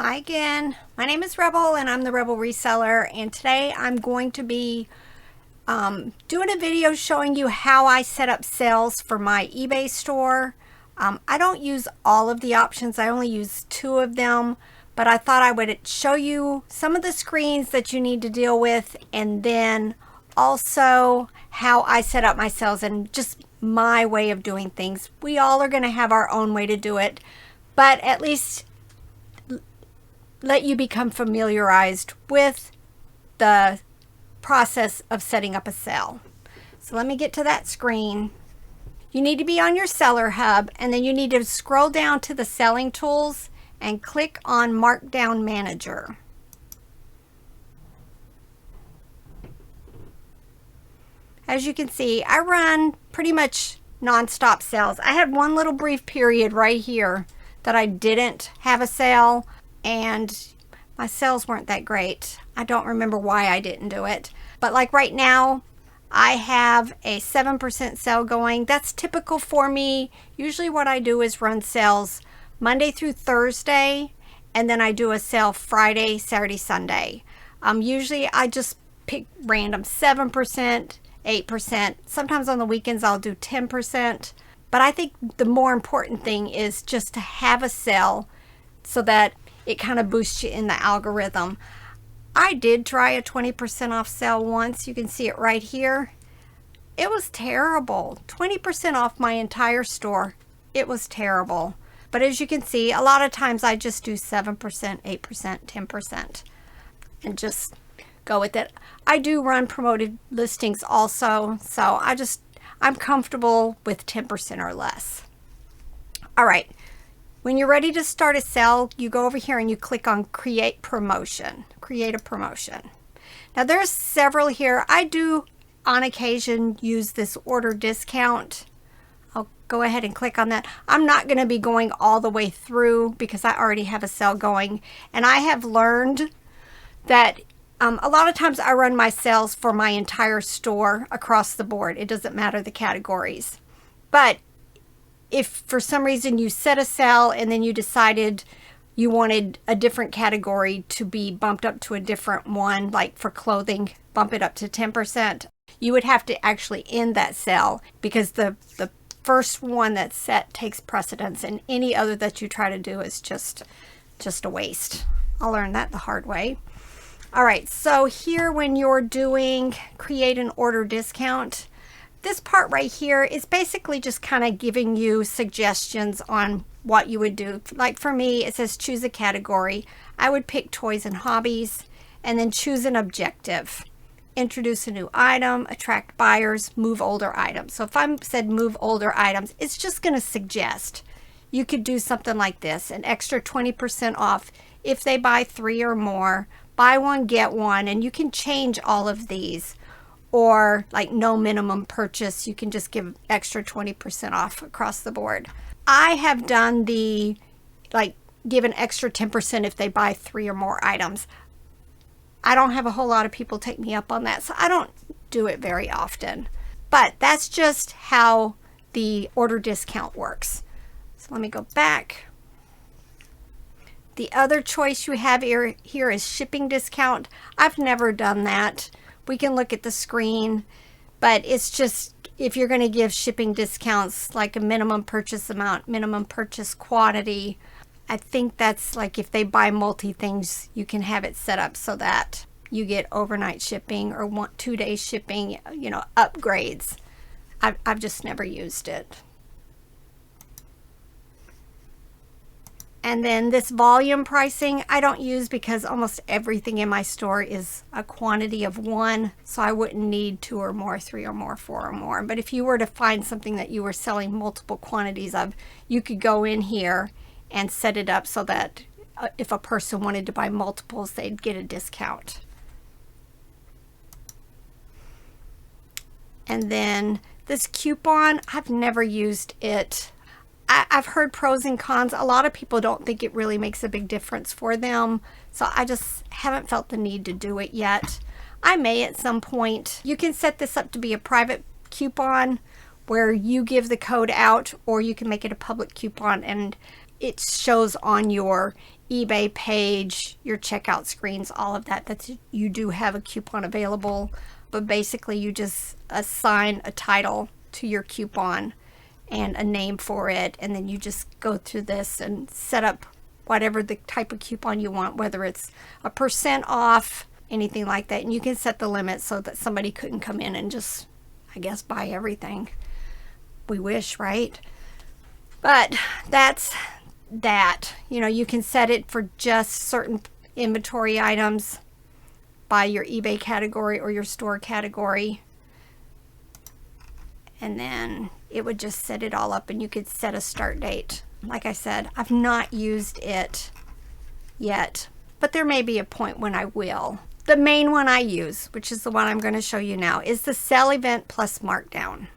Hi again, my name is Rebel and I'm the Rebel Reseller, and today I'm going to be doing a video showing you how I set up sales for my eBay store. I don't use all of the options, I only use 2 of them, but I thought I would show you some of the screens that you need to deal with, and then also how I set up my sales and just my way of doing things. We all are going to have our own way to do it, but at least let you become familiarized with the process of setting up a sale. So let me get to that screen. You need to be on your seller hub, and then you need to scroll down to the selling tools and click on Markdown Manager. As you can see, I run pretty much non-stop sales. I had one little brief period right here that I didn't have a sale, and my sales weren't that great. I don't remember why I didn't do it. But like right now, I have a 7% sale going. That's typical for me. Usually what I do is run sales Monday through Thursday, and then I do a sale Friday, Saturday, Sunday. Usually I just pick random 7%, 8%. Sometimes on the weekends I'll do 10%. But I think the more important thing is just to have a sale so that it kind of boosts you in the algorithm. I did try a 20% off sale once. You can see it right here. It was terrible. 20% off my entire store. It was terrible. But as you can see, a lot of times I just do 7%, 8%, 10% and just go with it. I do run promoted listings also, so I'm comfortable with 10% or less. All right. When you're ready to start a sale, you go over here and you click on Create Promotion. Create a promotion. Now there's several here. I do on occasion use this order discount. I'll go ahead and click on that. I'm not going to be going all the way through because I already have a sale going. And I have learned that a lot of times I run my sales for my entire store across the board. It doesn't matter the categories. But if for some reason you set a sale and then you decided you wanted a different category to be bumped up to a different one, like for clothing, bump it up to 10%, you would have to actually end that sale because the first one that's set takes precedence, and any other that you try to do is just a waste. I learned that the hard way. All right, so here when you're doing create an order discount, this part right here is basically just kind of giving you suggestions on what you would do. Like for me, it says choose a category. I would pick toys and hobbies, and then choose an objective. Introduce a new item, attract buyers, move older items. So if I said move older items, it's just going to suggest you could do something like this, an extra 20% off if they buy 3 or more, buy one, get one, and you can change all of these. Or like no minimum purchase, you can just give extra 20% off across the board. I have done the give an extra 10% if they buy 3 or more items. I don't have a whole lot of people take me up on that, so I don't do it very often. But that's just how the order discount works. So let me go back. The other choice you have here is shipping discount. I've never done that. We can look at the screen, but it's just if you're going to give shipping discounts like a minimum purchase amount, minimum purchase quantity, I think that's like if they buy multi things, you can have it set up so that you get overnight shipping or want 2-day shipping, upgrades. I've just never used it. And then this volume pricing I don't use because almost everything in my store is a quantity of 1, so I wouldn't need 2 or more, 3 or more, 4 or more. But if you were to find something that you were selling multiple quantities of, you could go in here and set it up so that if a person wanted to buy multiples, they'd get a discount. And then this coupon, I've never used it. I've heard pros and cons. A lot of people don't think it really makes a big difference for them, so I just haven't felt the need to do it yet. I may at some point. You can set this up to be a private coupon where you give the code out, or you can make it a public coupon and it shows on your eBay page, your checkout screens, all of that, you do have a coupon available. But basically you just assign a title to your coupon and a name for it, and then you just go through this and set up whatever the type of coupon you want, whether it's a % off, anything like that. And you can set the limit so that somebody couldn't come in and just, I guess, buy everything. We wish, right? But that's that. You know, you can set it for just certain inventory items by your eBay category or your store category. And then it would just set it all up, and you could set a start date. Like I said, I've not used it yet, but there may be a point when I will. The main one I use, which is the one I'm going to show you now, is the sale event plus markdown.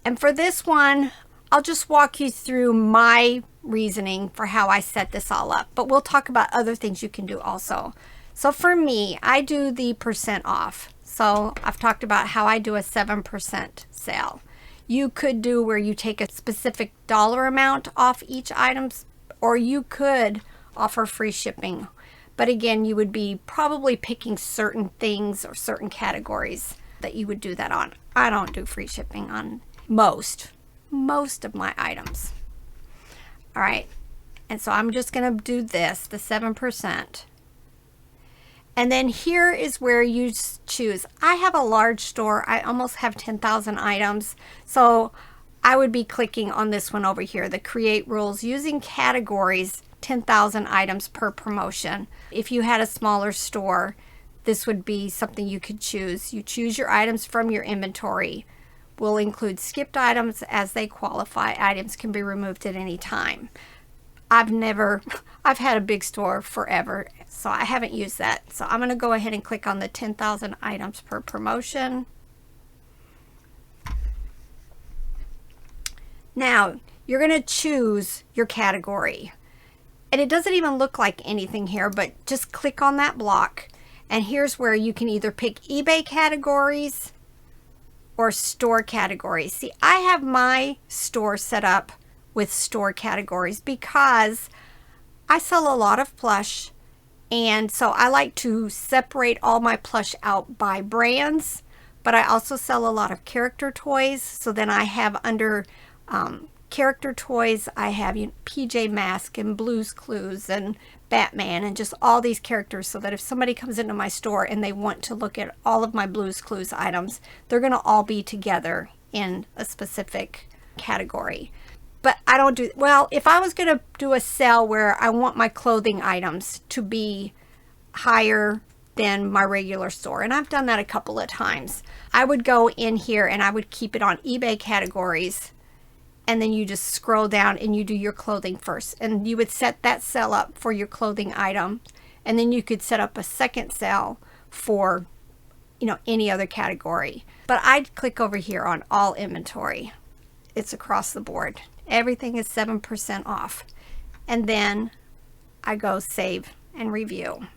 And for this one, I'll just walk you through my reasoning for how I set this all up, but we'll talk about other things you can do also. So for me, I do the % off. So I've talked about how I do a 7% sale. You could do where you take a specific dollar amount off each item, or you could offer free shipping. But again, you would be probably picking certain things or certain categories that you would do that on. I don't do free shipping on most of my items. All right, and so I'm just going to do this, the 7%. And then here is where you choose. I have a large store. I almost have 10,000 items. So I would be clicking on this one over here, the create rules using categories, 10,000 items per promotion. If you had a smaller store, this would be something you could choose. You choose your items from your inventory. Will include skipped items as they qualify. Items can be removed at any time. I've had a big store forever, so I haven't used that. So I'm going to go ahead and click on the 10,000 items per promotion. Now, you're going to choose your category. And it doesn't even look like anything here, but just click on that block. And here's where you can either pick eBay categories or store categories. See, I have my store set up with store categories because I sell a lot of plush, and so I like to separate all my plush out by brands, but I also sell a lot of character toys. So then I have under character toys, I have PJ Masks and Blue's Clues and Batman and just all these characters, so that if somebody comes into my store and they want to look at all of my Blue's Clues items, they're going to all be together in a specific category. But I don't do, well, if I was going to do a sale where I want my clothing items to be higher than my regular store, and I've done that a couple of times, I would go in here and I would keep it on eBay categories, and then you just scroll down and you do your clothing first, and you would set that sale up for your clothing item, and then you could set up a second sale for, you know, any other category. But I'd click over here on all inventory. It's across the board. Everything is 7% off. And then I go save and review.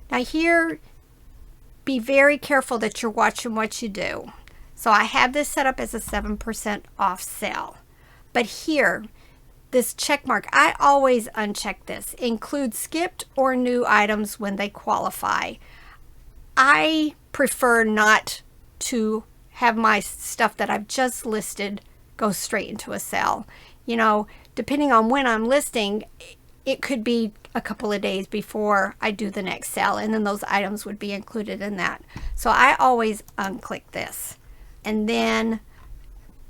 Now here, be very careful that you're watching what you do. So I have this set up as a 7% off sale. But here, this check mark, I always uncheck this. Include skipped or new items when they qualify. I prefer not to have my stuff that I've just listed go straight into a sale. You know, depending on when I'm listing, it could be a couple of days before I do the next sale, and then those items would be included in that. So I always unclick this. And then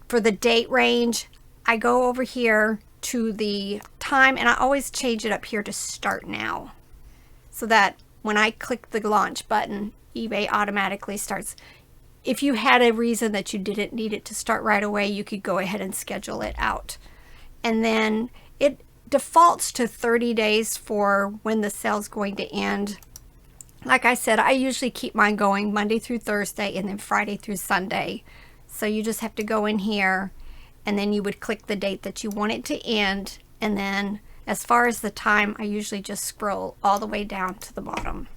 for the date range, I go over here to the time, and I always change it up here to start now, so that when I click the launch button, eBay automatically starts. If you had a reason that you didn't need it to start right away, you could go ahead and schedule it out. And then it defaults to 30 days for when the sale's going to end. Like I said, I usually keep mine going Monday through Thursday and then Friday through Sunday. So you just have to go in here, and then you would click the date that you want it to end. And then as far as the time, I usually just scroll all the way down to the bottom.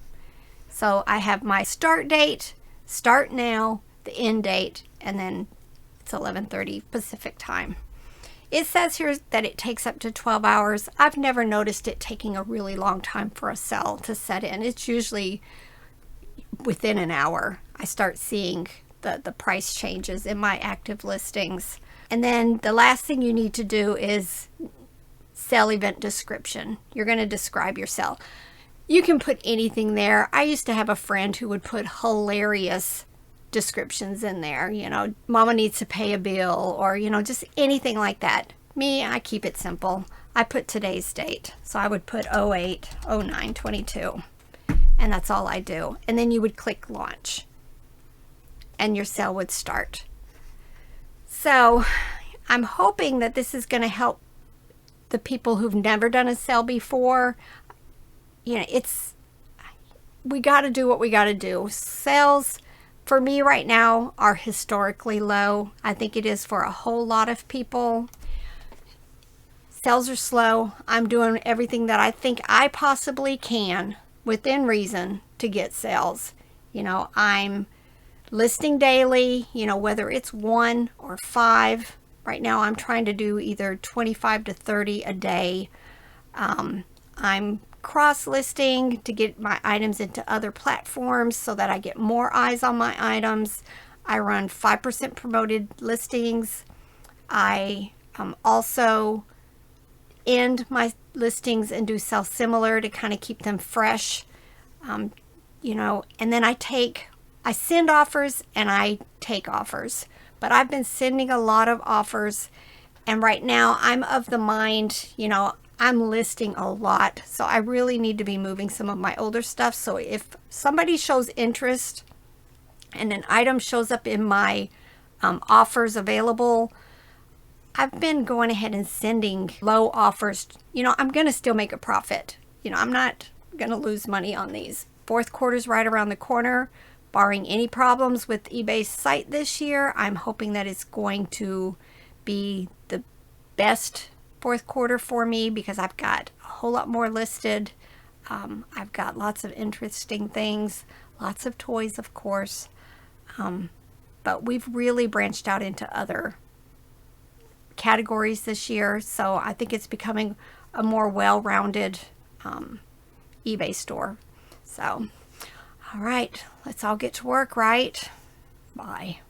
So I have my start date, start now, the end date, and then It's 11:30 Pacific time. It says here that it takes up to 12 hours. I've never noticed it taking a really long time for a sale to set in. It's usually within an hour. I start seeing the price changes in my active listings. And then the last thing you need to do is sale event description. You're going to describe your sale. You can put anything there. I used to have a friend who would put hilarious descriptions in there, you know, mama needs to pay a bill, or, you know, just anything like that. Me, I keep it simple. I put today's date. So I would put 08/09/22, and that's all I do. And then you would click launch and your sale would start. So I'm hoping that this is going to help the people who've never done a sale before. You know, we got to do what we got to do. Sales for me right now are historically low. I think it is for a whole lot of people. Sales are slow. I'm doing everything that I think I possibly can within reason to get sales. You know, I'm listing daily, you know, whether it's 1 or 5. Right now I'm trying to do either 25 to 30 a day. I'm cross listing to get my items into other platforms so that I get more eyes on my items. I run 5% promoted listings. I also end my listings and do sell similar to kind of keep them fresh. You know, and then I send offers and I take offers, but I've been sending a lot of offers, and right now I'm of the mind, you know, I'm listing a lot, so I really need to be moving some of my older stuff. So if somebody shows interest and an item shows up in my offers available, I've been going ahead and sending low offers. You know, I'm going to still make a profit. You know, I'm not going to lose money on these. Fourth quarter's right around the corner. Barring any problems with eBay's site this year, I'm hoping that it's going to be the best fourth quarter for me because I've got a whole lot more listed. I've got lots of interesting things, lots of toys, of course. But we've really branched out into other categories this year, so I think it's becoming a more well-rounded eBay store. So, all right, let's all get to work, right? Bye.